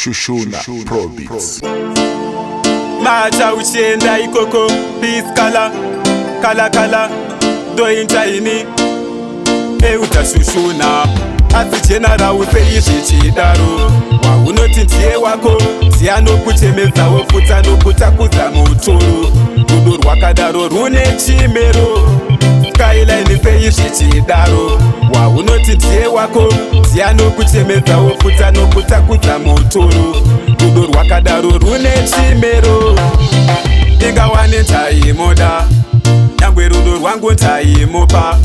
Shushuna Pro Beats. Macha uchienda ikoko peace kala dointa ini utashushuna asijenara useizvi chidaro waunoti ndiye wako ziyanokuchemezawo futa nokutakudza mutoro rudo rwakadaro rune chimero skyline seizvi chidaro waunoti ndiye wako ziyanokuchemezawo futa nokutakudza mutoro rudo rwakadaro rune chimero ingawane ntaimoda nyangwe rudo rwangu ntaimupa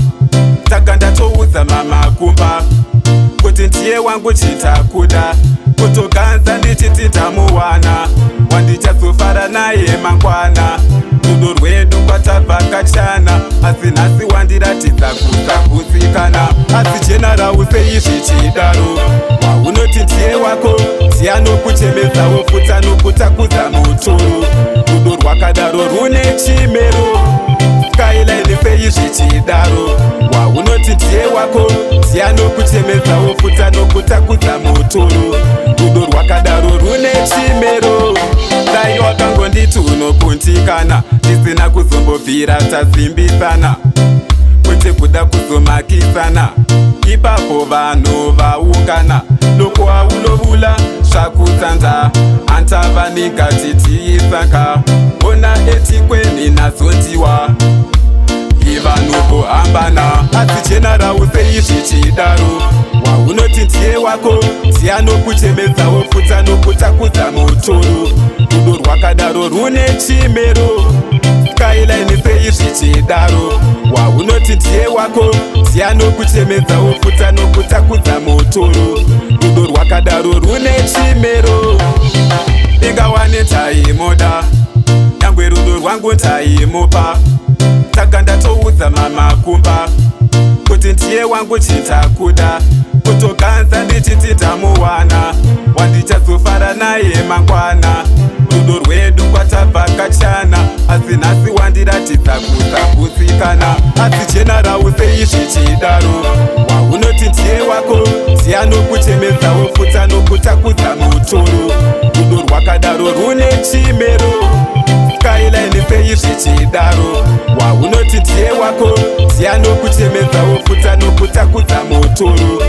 taka ndatoudza mamakumba kuti ndiye wangu chitakuda kutoganza ndichiti ndamuwana wandichazofara naye mangwana rudo rwedu kwatabvakachana asi nhasi wandiratidza kusagutsikana asi jenarau seizvi chidaro waunoti ndiye wako ziyanokuchemezawo futa nokutakudza mutoro rudo rwakadaro rune chimero skyline seizvi chidaro waunoti ndiye wako ziyanokuchemezawo futa nokutakudza mutoro rudo rwakadaro rune chimero dai wakangonditi unokuntikana ndisina kuzombobvira tazimbisana kwete kuda kuzomakisana ipapo vanhu vaungana loko waunovula zvakutsanza antavaningatitiisaka ona etikweni nazondiwa ivanhuvohambana asi jenarau seizvi chidaro waunoti ndiye wako ziyanokuchemezawo futa nokutakudza mutoro rudo rwakadaro rune chimero skyline seizvi chidaro waunoti ndiye wako ziyanokuchemezawo futa nokutakudza mutoro rudo rwakadaro rune chimero ingawane ntaimoda nyangwe rudo rwangu ntaimupa taka ndatoudza mamakumba kuti ndiye wangu chitakuda kutoganza ndichiti ndamuwana wandichazofara naye mangwana rudo rwedu kwatabvakachana asi nhasi wandiratidza kusagutsikana asi jenarau seizvi chidaro waunoti ndiye wako ziyanokuchemezawo futa nokutakudza mutoro rudo rwakadaro rune chimero skyline seizvi chidaro waunoti ndiye wako ziyanokuchemezawo futa nokutakudza mutoro